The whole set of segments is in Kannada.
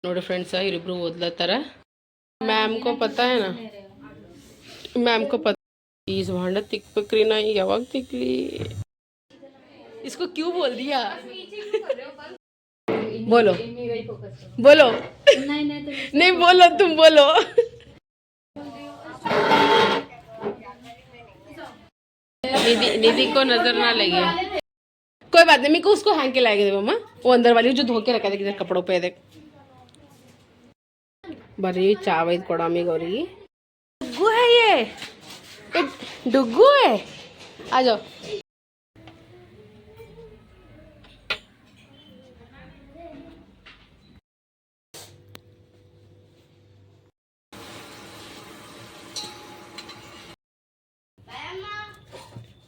ನೋಡಿ ಫ್ರೆंड्स इब्रू ओदलत्तर मैम को पता है ना मैम को पता इस भांडा तिक्री ना यावाग तिक्ली इसको क्यों बोल दिया बोलो बोलो नहीं बोलो तुम बोलो निधि को नजर ना लगे कोई बात नहीं मेरे को उसको हैंग के लाएगा मम्मा वो अंदर वाली जो धो के रखा था किधर कपड़ों पे देख बरी चाव ಇದು ಕೊಡಾಮಿಗೆ ಅವರಿಗೆ डुग्गू है ये डुग्गू है आ जाओ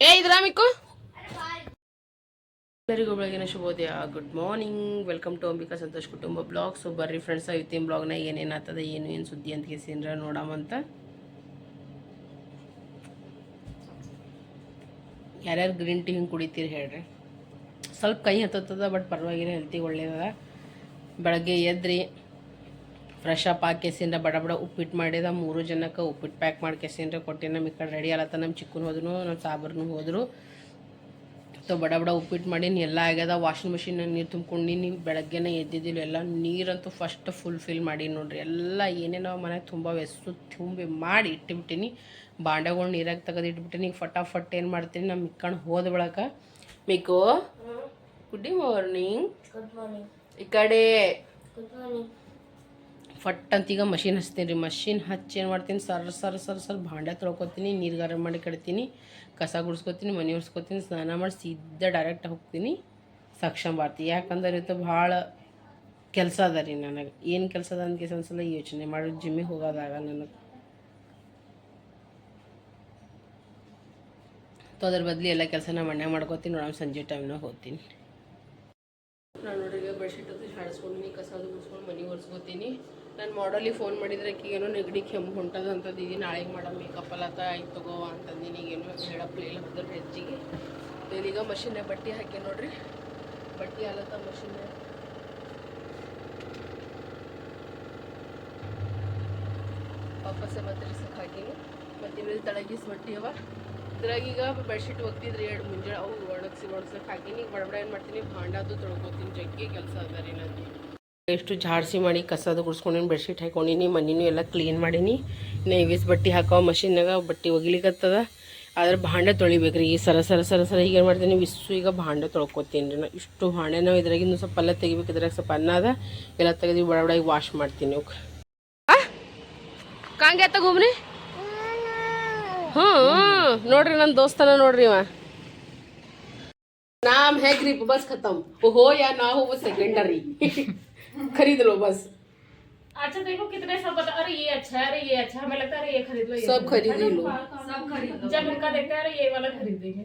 ए इधर आ मिको ಎಲ್ಲರಿಗೂ ಬೆಳಗಿನ ಶುಭೋದಯ good morning welcome to Ambika Santosh ಕುಟುಂಬ ಬ್ಲಾಗ್ ಸೊ ಬರ್ರಿ ಫ್ರೆಂಡ್ಸ್ ಇವತ್ತಿನ ಬ್ಲಾಗ್ನ ಏನೇನಾಗ್ತದೆ ಏನು ಸುದ್ದಿ ಅಂತ ಕೇಸಿಂದ್ರ ನೋಡಾಮಂತ ಯಾರ್ಯಾರು ಗ್ರೀನ್ ಟೀ ಹಿಂಗೆ ಕುಡಿತೀರಿ ಹೇಳ್ರಿ ಸ್ವಲ್ಪ ಕೈ ಹತ್ತದ ಬಟ್ ಪರವಾಗಿಲ್ಲ ಹೆಲ್ತಿಗೆ ಒಳ್ಳೇದದ ಬೆಳಗ್ಗೆ ಎದ್ರಿ ಫ್ರೆಶ್ ಅಪ್ ಹಾಕಿ ಕೇಸಿಂದ್ರ ಬಡ ಬಡ ಉಪ್ಪಿಟ್ಟು ಮಾಡಿದ 3 ಜನಕ್ಕೆ ಉಪ್ಪಿಟ್ಟು ಪ್ಯಾಕ್ ಮಾಡಿ ಕೇಸಿಂದ್ರ ಕೊಟ್ಟಿನ ನಮ್ಮ ಈ ಕಡೆ ರೆಡಿ ಆಲತ್ತ ನಮ್ಮ ಚಿಕ್ಕನ ಹೋದ್ರು ನಮ್ಮ ಸಾಬರ್ನು ಹೋದರು तो बड़ा बड़ा उप्पिಟ್ಟು ಮಾಡೀನಿ ಎಲ್ಲ ಆಗ್ಯದ ವಾಷಿಂಗ್ ಮಷಿನ್ ನೀರು ತುಂಬ್ಕೊಂಡಿನಿ ಬೆಳಗ್ಗೆನೇ ಎದ್ದಿದ್ದಿಲ್ಲ ಎಲ್ಲ ನೀರಂತೂ ಫಸ್ಟ್ ಫುಲ್ಫಿಲ್ ಮಾಡಿ ನೋಡ್ರಿ ಎಲ್ಲ ಏನೇನೋ ಮನೆಗೆ ತುಂಬ ವೆಸ್ಸು ತುಂಬಿ ಮಾಡಿ ಇಟ್ಟುಬಿಟ್ಟಿನಿ ಬಾಂಡೆಗಳು ನೀರಾಗಿ ತೆಗೆದು ಇಟ್ಬಿಟ್ಟಿನಿ ಈಗ ಫಟಾಫಟ್ ಏನು ಮಾಡ್ತೀನಿ ನಮ್ಮ ಮಿಕ್ಕಣ್ಣ ಹೋದ ಬಳಕ ಮಿಕ್ಕು ಗುಡ್ ಮಾರ್ನಿಂಗ್ ಈ ಕಡೆ ಫಟ್ ಅಂತ ಈಗ ಮಷಿನ್ ಹಚ್ತೀನಿ ರೀ ಮಷಿನ್ ಹಚ್ಚಿ ಏನು ಮಾಡ್ತೀನಿ ಸರ್ ಭಾಂಡೆ ತೊಳ್ಕೊತೀನಿ ನೀರು ಗರಂ ಮಾಡಿ ಕಡ್ತೀನಿ ಕಸ ಗುಡಿಸ್ಕೊತೀನಿ ಮನೆ ಒರೆಸ್ಕೊತೀನಿ ಸ್ನಾನ ಮಾಡಿ ಸೀದಾ ಡೈರೆಕ್ಟ್ ಹೋಗ್ತೀನಿ ಸಕ್ಷಮ ಬರ್ತೀನಿ ಯಾಕಂದ್ರೆ ಇವತ್ತು ಭಾಳ ಕೆಲಸ ಅದ ರೀ ನನಗೆ ಏನು ಕೆಲಸ ಅದ ಅಂತ ಒಂದ್ಸಲ ಯೋಚನೆ ಮಾಡಿ ಜಿಮ್ಮಿಗೆ ಹೋಗೋದಾಗ ನನಗೆ ತೋ ಅದ್ರ ಬದಲು ಎಲ್ಲ ಕೆಲಸನ ಮನ್ಯಾಗ ಮಾಡ್ಕೊತೀನಿ ನೋಡೋಣ ಸಂಜೆ ಟೈಮ್ನಾಗ ಹೋಗ್ತೀನಿ ನಾನು ನೋಡ್ರಿಗೆ ಬೆಡ್ಶೀಟ್ ಅದು ಹಾಡಿಸ್ಕೊಂಡು ಕಸ ಅದು ಗುಡಿಸ್ಕೊಂಡು ಮನೆ ಒರೆಸ್ಕೊತೀನಿ ನಾನು ಮಾಡಲಿಗೆ ಫೋನ್ ಮಾಡಿದ್ರೆ ಈಗೇನೋ ನೆಗಡಿ ಕೆಮ್ಮು ಹೊಂಟದ ಅಂತಂದಿದ್ದೀನಿ ನಾಳೆಗೆ ಮಾಡೋ ಮೇಕಪ್ ಎಲ್ಲ ಆಯ್ತು ತಗೋ ಅಂತಂದಿನಿ ಈಗೇನೋ ಹೇಳಪ್ಲೇ ಇಲ್ಲ ಹೋದ್ರೆ ಹೆಚ್ಚಿಗೆ ಈಗ ಮಷಿನ್ನೇ ಬಟ್ಟೆ ಹಾಕಿ ನೋಡ್ರಿ ಬಟ್ಟೆ ಹಾಲತ್ತ ಮಷಿನ್ನೇ ವಾಪಸ್ಸೆ ಮತ್ತೆ ರಿಸಕ್ ಹಾಕಿನಿ ಮತ್ತು ಇವೆಲ್ಲ ತಳಗಿಸ್ ಬಟ್ಟೆ ಅವ ಇದ್ರಾಗ ಈಗ ಬೆಡ್ಶೀಟ್ ಒಗ್ತಿದ್ರಿ 2 ಮುಂಜಾನೆ ಅವು ಒಣಗ್ಸಕ್ಕೆ ಹಾಕಿನಿ ಈಗ ಬಡಬಡ ಏನು ಮಾಡ್ತೀನಿ ಭಾಂಡದು ತೊಳ್ಕೊತೀನಿ ಜಗ್ಗಿ ಕೆಲಸ ಅದ ರೀ ನಂದು ಎಷ್ಟು ಜಾಡ್ಸಿ ಮಾಡಿ ಕಸದು ಗುಡಿಸ್ಕೊಂಡಿನಿ ಬೆಡ್ಶೀಟ್ ಹಾಕೊಂಡಿನಿ ಮನೆಯೂ ಎಲ್ಲ ಕ್ಲೀನ್ ಮಾಡೀನಿ ನೈವೇಸ್ ಬಟ್ಟೆ ಹಾಕೋ ಮಷಿನ್ನಾಗ ಬಟ್ಟೆ ಒಗಿಲಿಕ್ಕತ್ತದ ಆದ್ರೆ ಭಾಂಡೆ ತೊಳಿಬೇಕ್ರಿ ಈ ಸರ ಈಗ ಏನು ಮಾಡ್ತೀನಿ ಇಷ್ಟು ಈಗ ಭಾಂಡೆ ತೊಳ್ಕೊತೀನಿ ರೀ ನಾ ಇಷ್ಟು ಭಾಂಡೆ ನಾವು ಇದ್ರಾಗಿಂದು ಸ್ವಲ್ಪ ಎಲ್ಲ ತೆಗಿಬೇಕು ಇದ್ರಾಗ ಸ್ವಲ್ಪ ಅನ್ನ ಅದ ಎಲ್ಲ ತೆಗೆದು ಬಡ ಈಗ ವಾಶ್ ಮಾಡ್ತೀನಿ ಅವಕ್ಕೆ ಕಾಂಗೆ ಆತ ಘೂಮ್ರಿ ಹ್ಞೂ ನೋಡ್ರಿ ನನ್ನ ದೋಸ್ತನ ನೋಡ್ರಿ ಇವ नाम है ग्रिप बस खत्म वो हो या ना हो वो सेकेंडरी खरीद लो बस अच्छा देखो कितने सब बता अरे ये अच्छा है अरे ये अच्छा हमें लगता है अरे ये खरीद लो सब खरीद लो सब खरीद लो जब उनका देखते हैं अरे ये वाला खरीदेंगे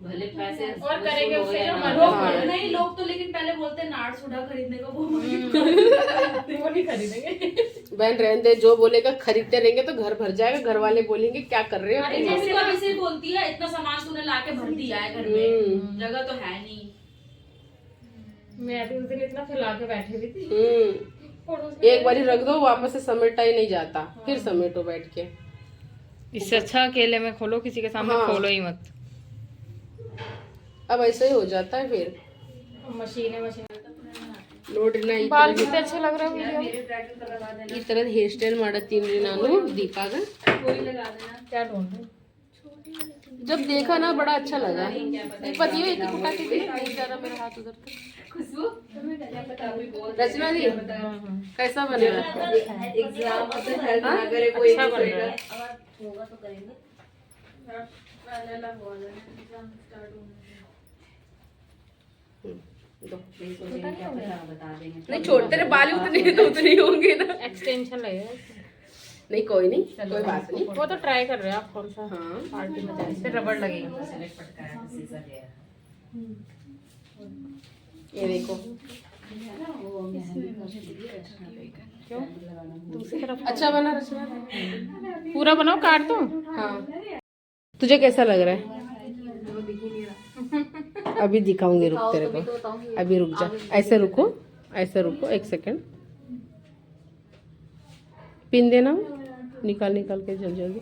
भले पैसे और करेंगे उससे जो नहीं लोग तो लेकिन पहले बोलते हैं नाड़ सुधा खरीदने को वो नहीं खरीदेंगे बहन रहने दे जो बोलेगा खरीदते रहेंगे तो घर भर जाएगा घर वाले बोलेंगे क्या कर रहे हो अरे जैसे वो ऐसे बोलती है इतना सामान तूने लाके भर दिया है घर में जगह तो है नहीं मैं भी उस दिन इतना फैला के बैठी हुई थी एक बारी रख दो वापस से समेटा ही नहीं जाता फिर समेटो बैठ के इससे अच्छा अकेले में खोलो किसी के सामने खोलो ही मत अब ऐसा ही हो जाता है फिर मशीन ನೋಡ್ರಿ ನಾ बाल कितने अच्छे लग रहे हैं ಈ ತರದ ಹೇರ್ ಸ್ಟೈಲ್ ಮಾಡತ್ತೀನಿ ರೀ ನಾನು ದೀಪಾಗ क्या ढूंढ रहे जब देखा ना बड़ा अच्छा लगा पति हो एक टुकड़ा के दे जरा मेरा हाथ उधर रचना दी कैसा बनेगा एग्जाम में हेल्प ना करे कोई अच्छा बन रहा है होगा तो करेंगे नहीं छोटे तेरे बाल उतने तो उतने होंगे ना एक्सटेंशन लगेगा नहीं कोई नहीं कोई बात नहीं वो तो ट्राई कर रहे हैं आप कौन सा हाँ पार्टी में जाए फिर रबड़ लगेगा ये देखो क्यों दूसरी तरफ अच्छा बना रचना पूरा बनाओ काट दो हाँ तुझे कैसा लग रहा है अभी दिखाऊंगी रुक तेरे को अभी रुक जा ऐसे रुको 1 सेकंड पिन देना, निकाल निकाल के जल्दी जल्दी।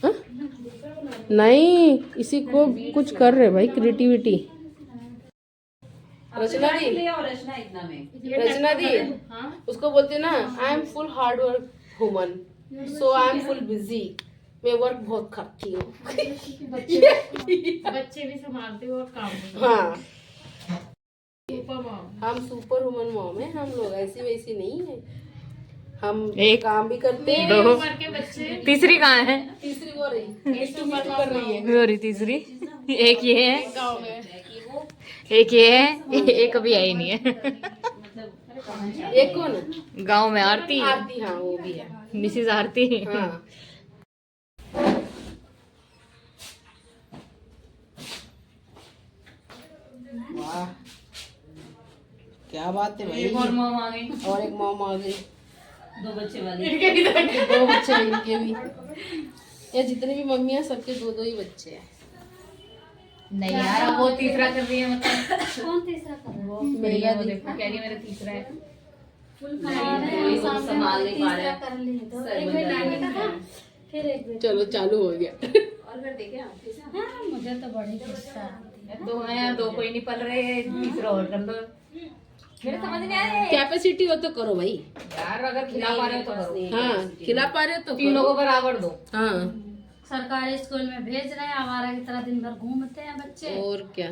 हाँ? नहीं, इसी को कुछ कर रहे भाई, क्रिएटिविटी। रचना दी, रचना दी, उसको बोलते ना, I am full hard work woman, so I am full busy, मैं वर्क बहुत करती हूँ। बच्चे भी संभालते हो और काम भी। हाँ, सुपर मॉम। हम सुपर वुमन मॉम है, हम लोग ऐसी वैसी नहीं है, हम एक काम भी करते हैं। दो उम्र के बच्चे तीसरी कहाँ है? तीसरी वो रही, कर रही है। वो रही तीसरी। एक ये है, गाँव में एक ये है, एक अभी आई नहीं है। एक कौन? गांव में आरती, आरती, हाँ वो भी है। मिसिज आरती। हाँ, वाह क्या बात है भाई। एक और मॉम आ गई, और एक मॉम आ गई, 2 बच्चे वाली। 2 बच्चे हैं इनके भी। ये जितने भी मम्मी हैं सबके 2-2 ही बच्चे हैं। नहीं यार, अब वो तीसरा कर रही है, मतलब कौन तीसरा कर रहा है? वो मेरा वो दी- देखो कह रही है मेरा तीसरा है। नहीं, वो संभाल नहीं पा रहे तीसरा हैं। कर लिए तो एक बेटा नानी का था, फिर एक बेटा। चलो चालू हो गया। हाँ, मुझे तो बड़ी गुस्सा आती है। 2 हैं, 2 कोई नहीं पल रहे, तीसरा और कर लो। मेरे समझ नहीं आ रहा है कैपेसिटी हो तो करो भाई। यार, अगर खिला पा रहे हो तो करो। हाँ, खिला पा रहे हो तो 3 लोगों बराबर दो। हाँ, सरकारी स्कूल में भेज रहे हैं, आवारा की तरह दिन भर घूमते हैं बच्चे। और क्या,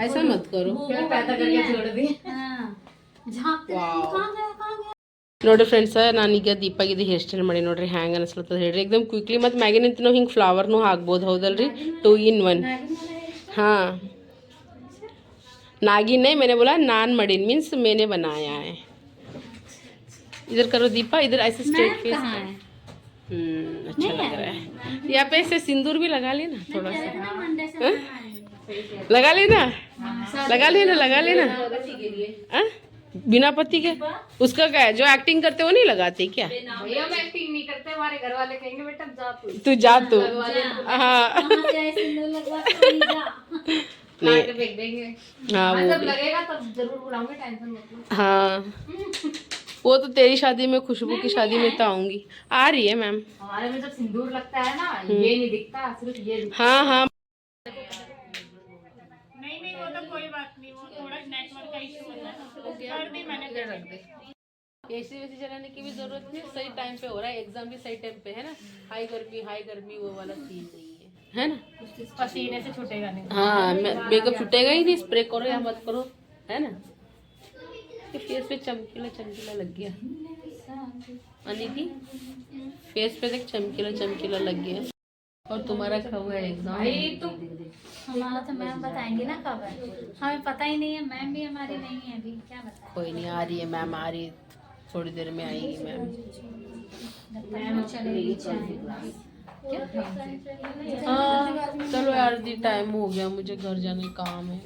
ऐसा मत करो। फिर पैदा करके छोड़ दी। हाँ, झांकते हैं, कहाँ गया कहाँ गया। ನೋಡ್ರಿ ಫ್ರೆಂಡ್ಸ್, ನಾನೀಗ ದೀಪಾಗಿದ್ದು ಹೇರ್ ಸ್ಟೈಲ್ ಮಾಡಿ ನೋಡ್ರಿ ಹ್ಯಾಂಗೆ ಅನಿಸ್ಲತ್ತದ ಹೇಳ್ರಿ. ಎಕ್ದಮ್ ಕ್ವಿಕ್ಲಿ ಮತ್ತು ಮ್ಯಾಗಿನಿಂತ ನಾವು ಹಿಂಗೆ ಫ್ಲವರ್ನೂ ಹಾಕ್ಬೋದು, ಹೌದಲ್ರಿ? 2 in 1. हाँ, नागिन नहीं, मैंने बोला नान मडिन, मीन्स मैंने बनाया है। इधर करो दीपा, इधर ऐसे स्ट्रेट फेस। कहाँ है? अच्छा लग रहा है। यहाँ पे ऐसे सिंदूर भी लगा लेना थोड़ा सा। मंडे से बनाएंगे। लगा लेना, लगा लेना, लगा लेना। हाँ? बिना पति के उसका क्या है, जो एक्टिंग करते वो नहीं लगाते क्या? भैया हम एक्टिंग नहीं करते, हमारे घर वाले कहेंगे बेटा जा तू। तू जा तू। हाँ, कहाँ से ऐसे सिंदूर लगवा के वहीं जा। काट के फेंक देंगे। हाँ हाँ, वो जब भी। लगेगा तब जरूर बुलाऊंगी, टेंशन मत लो। हाँ, वो तो तेरी शादी में, खुशबू की शादी में तो आऊंगी। आ रही है मैम। हमारे में जब सिंदूर लगता है ना, ये नहीं दिखता, सिर्फ ये दिखता हाँ हाँ, नहीं, वो तो कोई बात नहीं, वो थोड़ा नेटवर्क का इशू होता है। कर दी मैंने, कर रख दे। एसी वेसी चलाने की भी जरूरत नहीं, सही टाइम पे हो रहा है, एग्जाम भी सही टाइम पे है ना। हाई गर्मी वो वाला सीन नहीं है ना। पसीने से छूटेगा नहीं। हाँ, मेकअप छूटेगा ही नहीं, स्प्रे करो या मत करो, है ना। ये फेस पे चमकीला चमकीला लग गया। अनिति, फेस पे देख चमकीला चमकीला लग गया। और तुम्हारा कब है एग्जाम? भाई तू हमारा तो मैम बताएंगे ना कब है, हमें पता ही नहीं है। मैम भी हमारी नहीं है अभी, क्या बताएं। कोई नहीं, आ रही है मैम, आ रही है, थोड़ी देर में आएगी मैम। मैम चलेगी चाहे। हाँ चलो यार, दी टाइम हो गया, मुझे घर जाने काम है।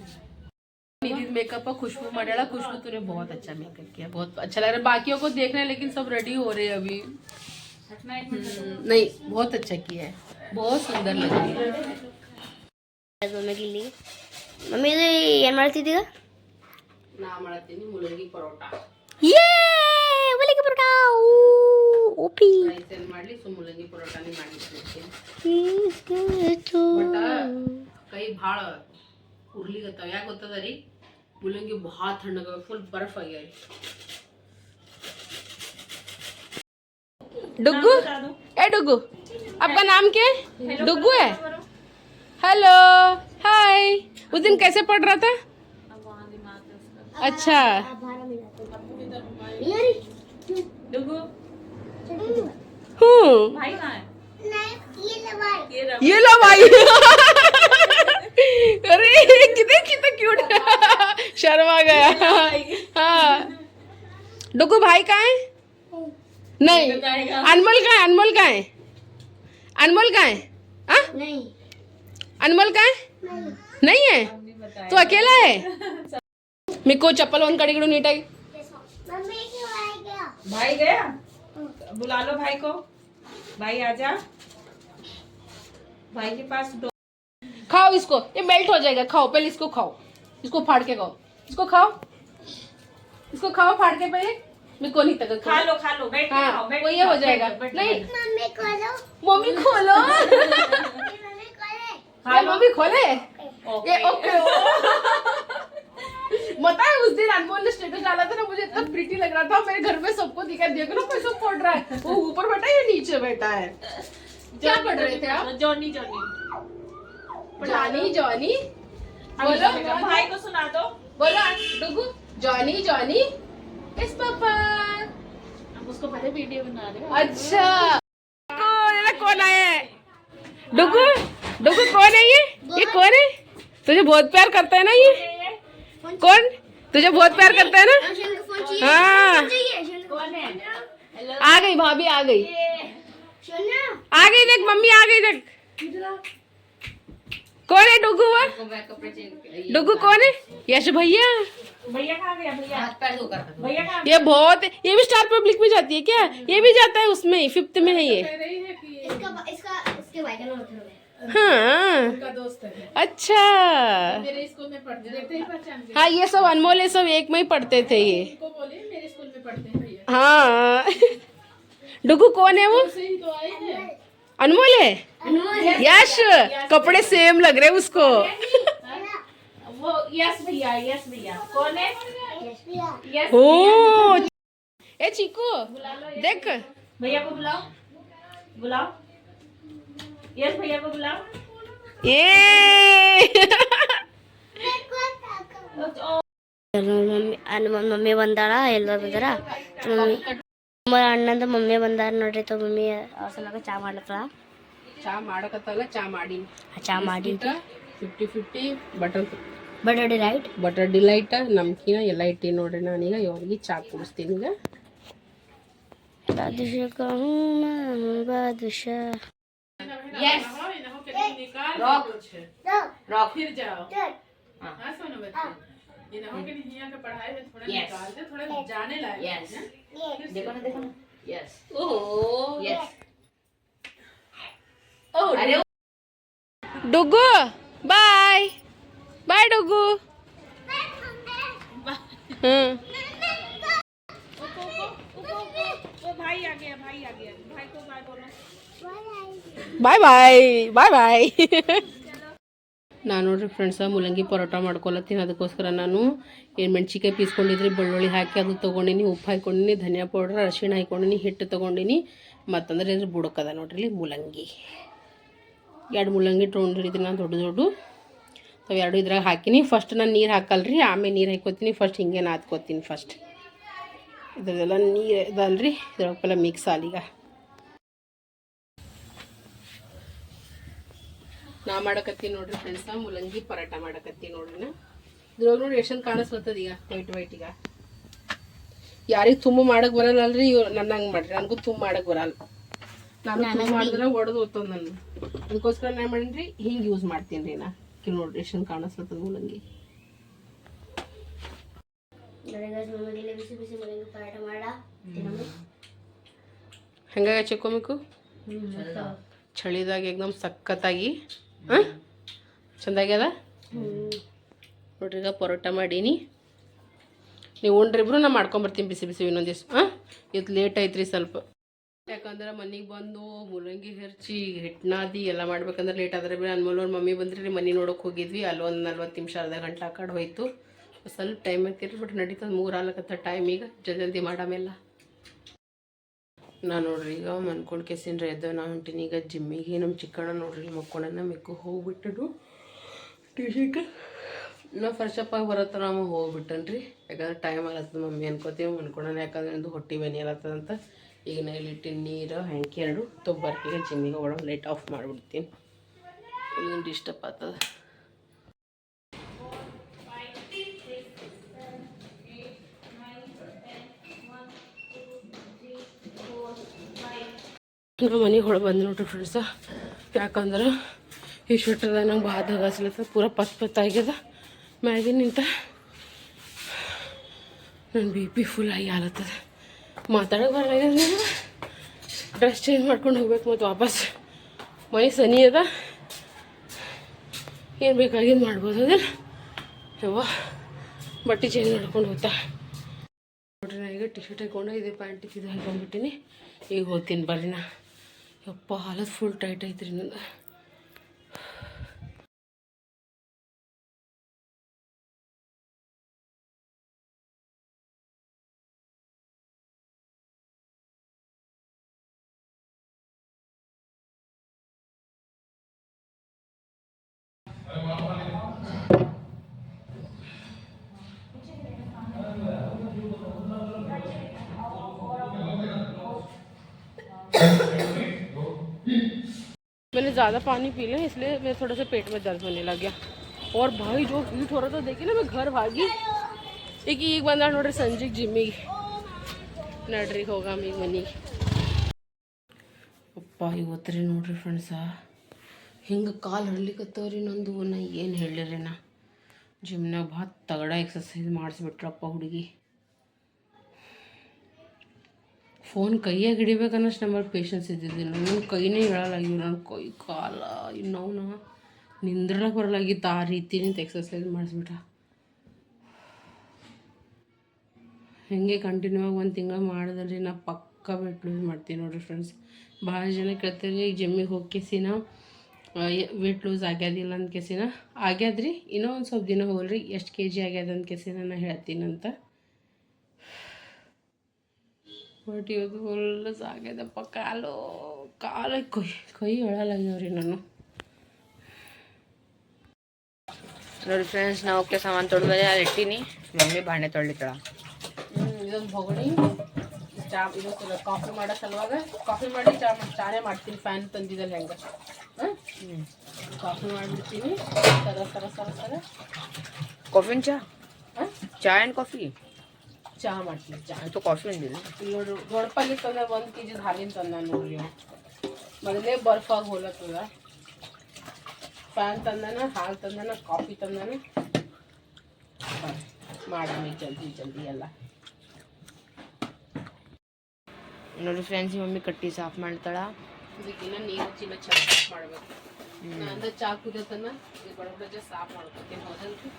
निधि मेकअप पर खुशबू मडाला, खुशबू तूने बहुत अच्छा मेकअप किया, बहुत अच्छा लग रहा है। बाकियों को देख रहे हैं लेकिन सब रेडी हो रहे हैं अभी। नहीं, बहुत अच्छा किया है, बहुत सुंदर लग रही है। ಮಮ್ಮಿ ಇದು ಏನ್ ಮಾಡ್ತಿದ್ದೀಗ ನಾ ಮಾಡ್ತೀನಿ ಮುಳಗಿ ಪರೋಟ ಯೇ ಒಲಿಗೆ ಪರೋಟ ಓಪಿ ರೈಸ್ ಏನ್ ಮಾಡ್ಲಿ, ಸೊ ಮುಳಗಿ ಪರೋಟಾನೇ ಮಾಡ್ಲಿಕ್ಕೆ ಬಟ್ ಕೈ ಭಾಳ ಉರ್ಲಿಗತ್ತಾವ. ಯಾಕೆ ಗೊತ್ತದ ರೀ, ಮುಳಂಗಿ ಭಾಳ ತಣ್ಣಗ, ಫುಲ್ ಬರ್ಫ್ ಆಗ್ಯಾವ ರೀ. डुग्गू, ए डुग्गू, आपका नाम क्या है? डुग्गू है। हेलो, हाय। उस दिन कैसे पढ़ रहा था? अच्छा, भाई कहाँ है? ये लो भाई। अरे कितने कितने क्यूट, शर्मा गया। हाँ, डुग्गू भाई कहाँ है? नहीं, अनमोल कहाँ है? अनमोल कहाँ है? अनमोल कहाँ है? हाँ? नहीं अनमोल कहाँ है? नहीं है, तो अकेला है। मेरे को चप्पल वन कड़ी नीट आई। मम्मी क्यों आ गया भाई गया, बुला लो भाई को। भाई आजा, भाई के पास खाओ इसको, ये मेल्ट हो जाएगा। खाओ पहले इसको, खाओ इसको, फाड़ के खाओ इसको, खाओ इसको, खाओ फाड़ के पहले। मेरे को नहीं तक खा लो बैठ के खाओ, हाँ बैठ वो के ये हो खाओ, जाएगा बैठ के नहीं मम्मी खोलो मम्मी खोलो मम्मी खोले ये मम्मी खोले ओके। ये ओके पता है उस दिन अनमोल ने स्टेटस डाला था ना, मुझे इतना प्रिटी लग रहा था, मेरे घर में सबको दिखा, देख लो कैसे पढ़ रहा है, वो ऊपर बैठा है या नीचे बैठा है। क्या पढ़ रहे थे आप? जॉनी जॉनी जॉनी बोलो भाई को सुना दो। बोलो डुगू जॉनी जॉनी यस पापा। हम उसको पहले वीडियो बना रहे हैं। अच्छा कौन आया है? डुगू डुगू कौन है ये कौन है? तुझे बहुत प्यार करता है ना ये? कौन तुझे बहुत प्यार करता है ना? हाँ कौन है? आ गई भाभी आ गई, आ गई देख मम्मी आ गई देख। कौन है डुगू? वो डुगू कौन है? यश भैया। भैया कहाँ गया? भैया कहाँ? ये बहुत ये भी स्टार पब्लिक में जाती है क्या? ये भी जाता है उसमें 5th में है ये। इसके भाई का नाम है हाँ उनका दोस्त है, अच्छा मेरे स्कूल में पढ़ते, देखते ही पहचान गए। हाँ ये सब अनमोल ये सब एक में ही पढ़ते थे ये। उनको बोले मेरे स्कूल में पढ़ते हैं भैया, हाँ डुगू कौन है वो? से ही तो आए हैं। अनमोल है। यश कपड़े सेम लग रहे उसको। वो यस भैया कौन है? यस ओ ए चीकू देख भैया को बुलाओ यस भैया को बुलाओ। ये ಮಮ್ಮಿ ಬಂದಾಳ ಎಲ್ಲೋದ್ರ ಮಮ್ಮಿ ಅಣ್ಣಂದ ಮಮ್ಮಿ ಬಂದಾರ ನೋಡ್ರಿ ತೊ ಮಮ್ಮಿ ಅವ್ರ ಸಲಗ ಚಾ ಮಾಡ್ಲತ್ತದ ಚಾ ಮಾಡಕತ್ತಲ್ಲ ಚಾ ಮಾಡಿ ಚಾ ಮಾಡಿ 50-50 ಬಟರ್ ಡಿಲೈಟ್ ಬಟರ್ ಡಿಲೈಟ್ ನಮ್ಕಿನ ಎಲ್ಲ ಇಟ್ಟಿ ನೋಡ್ರಿ ನಾನೀಗ ಇವ್ರಿಗೆ ಚಾ ಕುಡಿಸ್ತೀನಿ ಈಗ ಬಾದುಷಾ कहूं मैं बादशाह यस रॉक फिर जाओ। हाँ सुनो बच्चे, ये नहो के नहीं यहाँ का पढ़ाई में थोड़ा निकालते, थोड़ा जाने लायक है ना। देखो ना यस अरे डुगू बाय बाय डुगू। भाई आ गया भाई को बाय बोलो। ಬಾಯ್ ಬಾಯ್ ಬಾಯ್ ಬಾಯ್ ನಾನು ನೋಡ್ರಿ ಫ್ರೆಂಡ್ಸ ಮೂಲಂಗಿ ಪರೋಟ ಮಾಡ್ಕೊಳತ್ತೀನಿ, ಅದಕ್ಕೋಸ್ಕರ ನಾನು ಏನು ಮೆಣಸಿಕಾಯಿ ಪೀಸ್ಕೊಂಡಿದ್ರಿ, ಬೆಳ್ಳುಳ್ಳಿ ಹಾಕಿ ಅದು ತೊಗೊಂಡಿನಿ, ಉಪ್ಪು ಹಾಕ್ಕೊಂಡಿನಿ, ಧನಿಯಾ ಪೌಡ್ರ್ ಅರಿಶಿಣ ಹಾಕ್ಕೊಂಡಿನಿ, ಹಿಟ್ಟು ತೊಗೊಂಡಿನಿ, ಮತ್ತಂದ್ರೆ ಇದ್ರ ಬುಡಕದ ನೋಡ್ರಿ ಮೂಲಂಗಿ 2 ಮೂಲಂಗಿ ತೊಗೊಂಡಿದ್ದೀನಿ ನಾನು ದೊಡ್ಡ ಅವು 2 ಇದ್ರಾಗ ಹಾಕಿನಿ. ಫಸ್ಟ್ ನಾನು ನೀರು ಹಾಕಲ್ರಿ, ಆಮೇಲೆ ನೀರು ಹಾಕ್ಕೋತೀನಿ, ಫಸ್ಟ್ ಹಿಂಗೆ ನಾದ್ಕೋತೀನಿ. ಫಸ್ಟ್ ಇದ್ರದ್ದೆಲ್ಲ ನೀರು ಇದಲ್ರಿ, ಇದ್ರೊಳಗೆಲ್ಲ ಮಿಕ್ಸ್ ಆಲೀಗ ನಾ ಮಾಡಕತ್ತೀನಿ ನೋಡ್ರಿ ಫ್ರೆಂಡ್ಸ, ಮೂಲಂಗಿ ಪರಾಟ ಮಾಡಕತ್ತೀನಿ ನೋಡ್ರಿ. ಇದ್ರೊಳಗೆ ನೋಡಿ ಎಷ್ಟು ಕಾಣಿಸ್ಲತ್ತದ ಈಗ ವೈಟ್ ಈಗ. ಯಾರಿಗೆ ತುಂಬ ಮಾಡಕ್ಕೆ ಬರಲ್ಲ ಅಲ್ರಿ, ಇವ್ರು ನನ್ನ ಹಂಗೆ ಮಾಡ್ರಿ, ನನಗೂ ತುಂಬ ಮಾಡಕ್ಕೆ ಬರಲ್ಲ. ನಾನು ತುಂಬ ಮಾಡಿದ್ರೆ ಒಡೆದು ಹೋಗ್ತದ ನಾನು, ಅದಕ್ಕೋಸ್ಕರ ನಾನು ಮಾಡೀನಿ ಹಿಂಗೆ ಯೂಸ್ ಮಾಡ್ತೀನಿ ರೀ ನಾ. ನೋಡ್ರಿ ಎಷ್ಟು ಕಾಣಿಸ್ಲತ್ತದ ಮೂಲಂಗಿ. ಬಿಸಿ ಬಿಸಿ ಮೂಲಂಗಿ ಪರಾಟ ಮಾಡ ಹೆಂಗಾಗ ಚಿಕ್ಕೋಬೇಕು ಚಳಿದಾಗ ಏಕದಮ್ ಸಖತ್ತಾಗಿ ಚಂದಾಗ್ಯದ ನೋಡ್ರಿ. ಈಗ ಪರೋಟ ಮಾಡೀನಿ, ನೀವು ಉಂಡ್ರಿಬ್ರು ನಾ ಮಾಡ್ಕೊಂಬರ್ತೀನಿ ಬಿಸಿ ಬಿಸಿ ಇನ್ನೊಂದು ದಿವ್ಸ. ಇವತ್ತು ಲೇಟ್ ಐತ್ರಿ ಸ್ವಲ್ಪ, ಯಾಕಂದ್ರೆ ಮನೆಗೆ ಬಂದು ಮೂಲಂಗಿ ಹೆರ್ಚಿ ಹಿಟ್ನಾದಿ ಎಲ್ಲ ಮಾಡ್ಬೇಕಂದ್ರೆ ಲೇಟ್ ಆದ್ರೆ ಬಿ ಅನ್ಮೋಲ್ ಅವ್ರ ಮಮ್ಮಿ ಬಂದ್ರಿ ಮನೆ ನೋಡೋಕೆ ಹೋಗಿದ್ವಿ, ಅಲ್ಲೊಂದು 40 ನಿಮಿಷ ಅರ್ಧ ಗಂಟೆ ಆ ಕಡೆ ಹೋಯ್ತು. ಸ್ವಲ್ಪ ಟೈಮ್ ಆಗ್ತಿರಿ ಬಟ್ ನಡೀತದೆ, 3 ಆಗ್ಲಕತ್ತ ಟೈಮ್. ಈಗ ಜಲ್ದಿ ಮಾಡಾಮೇಲೆ ನಾನು ನೋಡ್ರಿ ಈಗ ಮನ್ಕೊಂಡು ಕೆಸಿನ್ರಿ ಎದ್ದು ನಾ ಹೊಂಟೀನಿ ಈಗ ಜಿಮ್ಮಿಗೆ. ನಮ್ಮ ಚಿಕ್ಕಣ್ಣ ನೋಡ್ರಿ ಮಕ್ಕೊಂಡನ್ನ ಮೆಕ್ಕು ಹೋಗ್ಬಿಟ್ಟನು ಟ್ಯೂಷನ್ಗೆ. ನಾವು ಫ್ರೆಶಪ್ ಆಗಿ ಬರತ್ತ ನಾವು ಹೋಗ್ಬಿಟ್ಟನ್ರಿ, ಯಾಕಂದ್ರೆ ಟೈಮ್ ಆಗತ್ತದ ಮಮ್ಮಿ ಅನ್ಕೋತೀವಿ ಮನ್ಕೊಂಡನ, ಯಾಕಂದ್ರೆ ಒಂದು ಹೊಟ್ಟೆ ಬೆನಿ ಆಗತ್ತದಂತ. ಈಗ ನೈಲಿಟ್ಟಿನ ನೀರು ಹ್ಯಾಂಕಿ 2 ತೊಬ್ಬರ್ಕಿಗ ಜಿಮ್ಮಿಗೆ ಹೋಗೋಣ. ಲೈಟ್ ಆಫ್ ಮಾಡಿಬಿಡ್ತೀನಿ, ಇದೊಂದು ಡಿಸ್ಟರ್ಬ್ ಆಗ್ತದ. ನಾವು ಮನೆಗೆ ಹೊಳ ಬಂದು ನೋಡ್ರಿ ಫ್ರೆಂಡ್ಸ, ಯಾಕಂದ್ರೆ ಈ ಶೂಟರ್ದಾಗ ನಂಗೆ ಭಾಳ ಹಗಸ್ಲತ್ತ, ಪೂರ ಪತ್ತಾಗ್ಯದ ಮ್ಯಾಗಿನಿಂದ. ನನ್ನ BP ಫುಲ್ ಆಗಿ ಆಲತ್ತದ, ಮಾತಾಡೋಕೆ ಬರಲಾಗ್ಯದ. ನಾನು ಡ್ರೆಸ್ ಚೇಂಜ್ ಮಾಡ್ಕೊಂಡು ಹೋಗ್ಬೇಕು, ಮತ್ತು ವಾಪಸ್ ಮನೆ ಸನಿ ಅದ, ಏನು ಬೇಕಾಗಿದ್ದು ಮಾಡ್ಬೋದು ಅದೇನು ಯವ್ವ. ಬಟ್ಟೆ ಚೇಂಜ್ ಮಾಡ್ಕೊಂಡು ಹೋಗ್ತಾ ನೋಡ್ರಿ. ನಾ ಈಗ ಟಿ ಶರ್ಟ್ ಹಾಕೊಂಡೆ ಇದೆ ಪ್ಯಾಂಟ್ ಇದು ಹಾಕೊಂಡ್ಬಿಟ್ಟಿನಿ. ಈಗ ಹೋಗ್ತೀನಿ ಬರ್ರಿ ನಾ. ಯಪ್ಪ ಹಾಲತ್ ಫುಲ್ ಟೈಟ್ ಐತ್ರಿ ನಂದು. मैंने ज़्यादा पानी पी लिया इसलिए मेरे थोड़ा सा पेट में दर्द होने लग गया. और भाई जो हीट हो रहा था देखिए ना, मैं घर भागी. ಈಗ ಬಂದ ನೋಡ್ರಿ ಸಂಜೆಗೆ ಜಿಮ್ಮಿಗೆ ನಡ್ರಿ ಹೋಗಾಮ ಈಗ ಮನೆಗೆ. ಅಪ್ಪ ಇವತ್ತು ರೀ ನೋಡ್ರಿ ಫ್ರೆಂಡ್ಸ ಹಿಂಗೆ ಕಾಲು ಹರ್ಲಿಕ್ಕತ್ತವ್ರಿ ನಂದು. ನಾ ಏನು ಹೇಳಿರಿ ನಾ ಜಿಮ್ನಾಗ ಭಾಳ ತಗಡ ಎಕ್ಸಸೈಸ್ ಮಾಡಿಸ್ಬಿಟ್ರಪ್ಪ ಹುಡುಗಿ. ಫೋನ್ ಕೈಯಾಗ ಹಿಡಿಬೇಕನ್ನಷ್ಟು ನಮ್ಮಲ್ಲಿ ಪೇಷನ್ಸ್ ಇದ್ದಿದ್ದಿಲ್ಲ. ನನ್ನ ಕೈನೇ ಹೇಳಲಾಗಿವು, ನನ್ನ ಕೈ ಕಾಲ ಇನ್ನವನ್ನ ನಿಂದ್ರಲಕ್ಕೆ ಬರಲಾಗಿತ್ತು. ಆ ರೀತಿ ನಿಂತು ಎಕ್ಸಸೈಸ್ ಮಾಡಿಸ್ಬಿಟ್ಟ. ಹಿಂಗೆ ಕಂಟಿನ್ಯೂ ಆಗಿ 1 ತಿಂಗಳು ಮಾಡಿದ್ರಿ ನಾ ಪಕ್ಕ ವೆಯ್ಟ್ ಲೂಸ್ ಮಾಡ್ತೀನಿ ನೋಡಿರಿ ಫ್ರೆಂಡ್ಸ್. ಭಾಳ ಜನ ಕೇಳ್ತಾರೆ ಈಗ ಜಿಮ್ಮಿಗೆ ಹೋಗ್ಕೆಸಿನ ವೆಯ್ಟ್ ಲೂಸ್ ಆಗ್ಯಾದಿಲ್ಲ ಅಂತ ಕೆಸಿನ. ಆಗ್ಯಾದ್ರಿ, ಇನ್ನೂ ಒಂದು ಸ್ವಲ್ಪ ದಿನ ಹೋಗ್ರಿ ಎಷ್ಟು kg ಆಗ್ಯದ ಅಂತ ಕೆಸಿನ ನಾನು ಹೇಳ್ತೀನಂತ. ಬಟ್ ಇವತ್ತು ಫುಲ್ ಸಾಗ್ಯದಪ್ಪ ಕಾಲು ಕೈ ಹೇಳಲಾಗ್ಯಾವ್ರಿ ನಾನು. ನೋಡಿ ಫ್ರೆಂಡ್ಸ್, ನಾವು ಓಕೆ ಸಾಮಾನು ತೊಳೆದ್ರೆ ಅಲ್ಲಿ ಇಟ್ಟಿನಿ. ಮಮ್ಮಿ ಭಾಂಡೆ ತೊಳಿತಾಳ. ಇದೊಂದು ಬೊಗಣಿ ಚಾ, ಇದೊಂದು ಕಾಫಿ ಮಾಡೋ ಸಲುವಾಗ ಕಾಫಿ ಮಾಡಿ ಚಾನೇ ಮಾಡ್ತೀನಿ. ಫ್ಯಾನ್ ತಂದಿದ್ದಲ್ಲ ಹೆಂಗೆ ಕಾಫಿ ಮಾಡಿಬಿಡ್ತೀನಿ. ಸರ ಕಾಫಿನ ಚಾ ಆ್ಯಂಡ್ ಕಾಫಿ ಚಾ ಮಾಡ್ತೀನಿ. ಚಾ ಅಂತೂ ಕಾಫಿ ಅಂದಿಲ್ಲ. ಇಲ್ಲಿ ನೋಡ್ರಿ ದೊಡ್ಡಪಲ್ಲಿ ತಂದ 1 kg ಹಾಲಿನ ತಂದ ನೋಡ್ರಿ. ಮೊದಲೇ ಬರ್ಫಾಗಿ ಹೋಲತ್ತದ. ಫ್ಯಾನ್ ತಂದಾನ, ಹಾಲು ತಂದಾನ, ಕಾಫಿ ತಂದಾನ. ಮಾಡಾಮ ಜಲ್ದಿ ಎಲ್ಲ. ನೋಡಿ ಫ್ರೆಂಡ್ಸ್, ಮಮ್ಮಿ ಕಟ್ಟಿ ಸಾಫ್ ಮಾಡ್ತಾಳ. ಇದಕ್ಕಿನ್ನ ನೀರು ಚೀಲ ಚೆನ್ನಾಗಿ ಮಾಡಬೇಕು. ಅಂದ್ರೆ ಚಾ ಕುದಿಯತನ ಇದು ಬಡಬಡ ಸಾಫ್ ಮಾಡ್ಕೊತೀನಿ. ಹೌದಲ್ರಿ?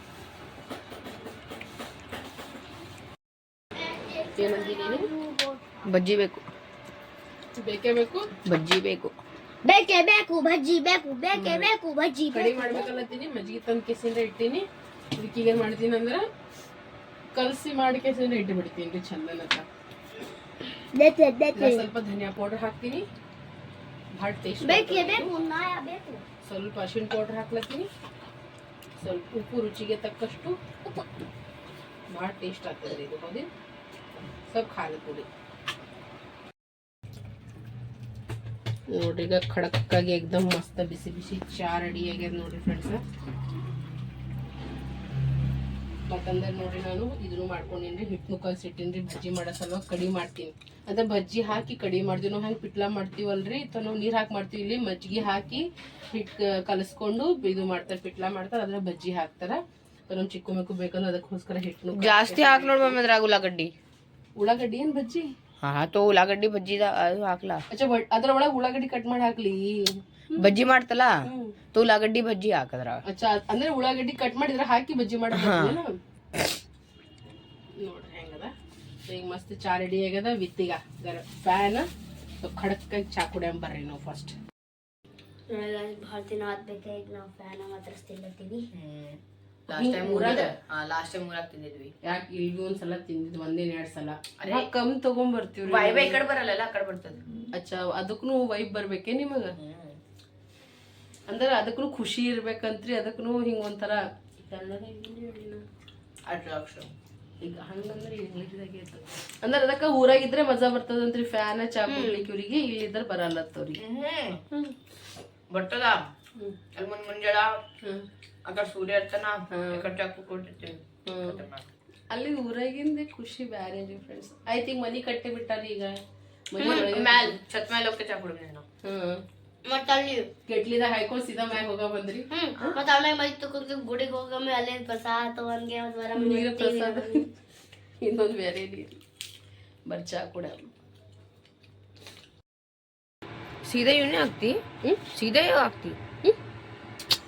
ಏನಂದಿದ್ದೀನಿ? ಬಜ್ಜಿ ಬೇಕು, ಬೇಕೇ ಬೇಕು, ಬಜ್ಜಿ ಬೇಕು, ಬೇಕೇ ಬೇಕು ಬಜ್ಜಿ ಬೇಕು, ಬೇಕೇ ಬೇಕು ಬಜ್ಜಿ ಕಡಿ ಮಾಡ್ಬೇಕಲ್ಲತ್ತೀನಿ. ಮಜ್ಜಿಗೆ ತಂದು ಕೆಸಿಂದ ಇಟ್ಟೀನಿ. ಇದಕ್ಕೆ ಈಗ ಏನು ಮಾಡ್ತೀನಿ ಅಂದ್ರೆ ಕಲಸಿ ಮಾಡಿ ಕೆಸಿಂದ ಇಟ್ಟು ಬಿಡ್ತೀನಿ ರೀ ಚಂದನತ್ತ. ಸ್ವಲ್ಪ ಧನಿಯಾ ಪೌಡರ್ ಹಾಕ್ತೀನಿ, ಭಾಳ ಟೇಸ್ಟ್. ಸ್ವಲ್ಪ ಅರಿಶಿನ ಪೌಡರ್ ಹಾಕ್ಲತ್ತೀನಿ, ಸ್ವಲ್ಪ ಉಪ್ಪು ರುಚಿಗೆ ತಕ್ಕಷ್ಟು ಉಪ್ಪು. ಭಾಳ ಟೇಸ್ಟ್ ಆಗ್ತದೆ ರೀ ಇದು. ಹೌದಿ? ಸ್ವಲ್ಪ ಖಾರದ ಪುಡಿ ನೋಡ್ರಿ. ಈಗ ಖಡಕ್ಕಾಗಿ ಎಕ್ದಮ್ ಮಸ್ತ್ ಬಿಸಿ ಬಿಸಿ ಚಾ ರೆಡಿ ಆಗ್ಯದ ನೋಡ್ರಿ ಫ್ರೆಂಡ್ಸ್. ಮತ್ತಂದ್ರೆ ನೋಡ್ರಿ ನಾನು ಇದನ್ನು ಮಾಡ್ಕೊಂಡಿನ್ರಿ, ಹಿಟ್ಟನ್ನು ಕಲ್ಸಿಟ್ಟಿನ್ರಿ. ಬಜ್ಜಿ ಮಾಡೋ ಸಲುವಾಗಿ ಕಡಿ ಮಾಡ್ತೀನಿ. ಅಂದ್ರೆ ಬಜ್ಜಿ ಹಾಕಿ ಕಡಿ ಮಾಡ್ತೀವಿ. ನಾವು ಹೆಂಗೆ ಪಿಟ್ಲಾ ಮಾಡ್ತೀವಲ್ರಿ, ನಾವು ನೀರು ಹಾಕಿ ಮಾಡ್ತೀವಿ. ಇಲ್ಲಿ ಮಜ್ಜಿಗೆ ಹಾಕಿ ಹಿಟ್ಟು ಕಲಸ್ಕೊಂಡು ಇದು ಮಾಡ್ತಾರೆ, ಪಿಟ್ಲಾ ಮಾಡ್ತಾರೆ. ಅದ್ರ ಬಜ್ಜಿ ಹಾಕ್ತಾರ. ನಮ್ಮ ಚಿಕ್ಕು ಮೆಕ್ಕು ಬೇಕಂದ್ರೆ ಅದಕ್ಕೋಸ್ಕರ ಹಿಟ್ಟನ್ನು ಜಾಸ್ತಿ ಹಾಕಿ ನೋಡಿ ಮಮ್ಮಿ ಅದ್ರಾಗ ಉಳ್ಳಾಗಡ್ಡಿ. ಉಳ್ಳಾಗಡ್ಡಿ ಏನು ಬಜ್ಜಿ? ಹಾ ತೋ ಉಳ್ಳಾಗಡ್ಡಿ ಬಜ್ಜಿದ ಅದು ಹಾಕ್ಲಾ. ಅಚ್ಚಾ, ಅದ್ರೊಳಗೆ ಉಳ್ಳಾಗಡ್ಡಿ ಕಟ್ ಮಾಡಿ ಹಾಕ್ಲಿ. ಬಜ್ಜಿ ಮಾಡ್ತಲ್ಲ ತೋ ಉಳ್ಳಾಗಡ್ಡಿ ಬಜ್ಜಿ ಹಾಕದ್ರ. ಅಚ್ಚಾ, ಅಂದ್ರೆ ಉಳ್ಳಾಗಡ್ಡಿ ಕಟ್ ಮಾಡಿದ್ರೆ ಹಾಕಿ ಬಜ್ಜಿ ಮಾಡೋದು ನೋಡ್ರಿ ಹೆಂಗದ. ಈಗ ಮಸ್ತ್ ಚಾ ರೆಡಿ ಆಗ್ಯದ. ವಿತ್ತೀಗ ಫ್ಯಾನ್ ಖಡಕ್ಕಾಗಿ ಚಾ ಕುಡಿಯಂ ಬರ್ರಿ ನಾವು ಫಸ್ಟ್. ಭಾಳ ದಿನ ಆದ್ಬೇಕಾ ಈಗ ನಾವು ಫ್ಯಾನ್ ಮಾತಾಡ್ಸ್ತಿಲ್ಲತ್ತೀವಿ. ಲಾಸ್ಟ್ ಟೈಮ್ ಊರಾಗ ತಿಂದಿದ್ವಿ. ಯಾಕೆ ಇಲ್ಲಿ ಒಂದ್ಸಲ ತಿಂದಿದ್ವಿ, 1-2 ಸಲ. ಕಮ್ಮಿ ತಗೊಂಡ್ಬರ್ತೀವ್ರಿ. ವೈಬ್ ಈ ಕಡೆ ಬರಲ್ಲ, ಆ ಕಡೆ ಬರ್ತದ. ಅಚ್ಚಾ, ಅದಕ್ಕೂ ವೈಬ್ ಬರ್ಬೇಕೇ ನಿಮಗ? ಅಂದ್ರೆ ಅದಕ್ಕೂ ಖುಷಿ ಇರ್ಬೇಕಂತ್ರಿ. ಅದಕ್ಕೂ ಹಿಂಗ ಒಂಥರ ಅಟ್ರಾಕ್ಷನ್. ಈಗ ಹಂಗಂದ್ರೆ ಇಂಗ್ಲೀಷ್ದಾಗ ಇತ್ತು ಅಂದ್ರೆ ಅದಕ್ಕೆ ಊರಾಗಿದ್ರೆ ಮಜಾ ಬರ್ತದಂತ್ರಿ. ಫ್ಯಾನ್ ಚಾ ಕುಡ್ಲಿಕ್ಕೆ ಇವ್ರಿಗೆ, ಇಲ್ಲಿದ್ರೆ ಬರಲ್ಲತ್ತವ್ರಿಗೆ. ಬರ್ತದ ಅಲ್ಲಿ ಮುಂಜಾಳ ಆ ಕಡೆ ಸೂರ್ಯ ಇರ್ತಾನ, ಆ ಕಡೆ ಚಾಕು ಕೊಟ್ಟಿರ್ತೀವಿ. ಅಲ್ಲಿ ಊರಾಗಿಂದ ಖುಷಿ ಬ್ಯಾರೆ ರೀ ಫ್ರೆಂಡ್ಸ್. ಆಯ್ತು, ಈಗ ಮನಿ ಕಟ್ಟಿ ಬಿಟ್ಟಾರ. ಈಗ ಮ್ಯಾಲ್ ಛತ್ ಮೇಲೆ ಹೋಗಿ ಚಾ ಕುಡಿದ್ವಿ ನಾವು. ಮತ್ತೆ ಅಲ್ಲಿ ಕೆಟ್ಲಿದಾಗ ಹಾಯ್ಕೊಂಡು ಸೀದಾ ಮ್ಯಾಗ ಹೋಗ ಬಂದ್ರಿ. ಮತ್ತೆ ಆಮೇಲೆ ಮೈ ತಗೊಂಡು ಗುಡಿಗೆ ಹೋಗಮ್ಮೆ ಅಲ್ಲೇ ಪ್ರಸಾದ ತಗೊಂಡ್ಗೆ ನೀರ ಪ್ರಸಾದ ಇನ್ನೊಂದು ಬೇರೆ ನೀರು ಬರ್ ಚಾ ಕೂಡ. सीधा यूं नहीं आती, सीधा ही आती,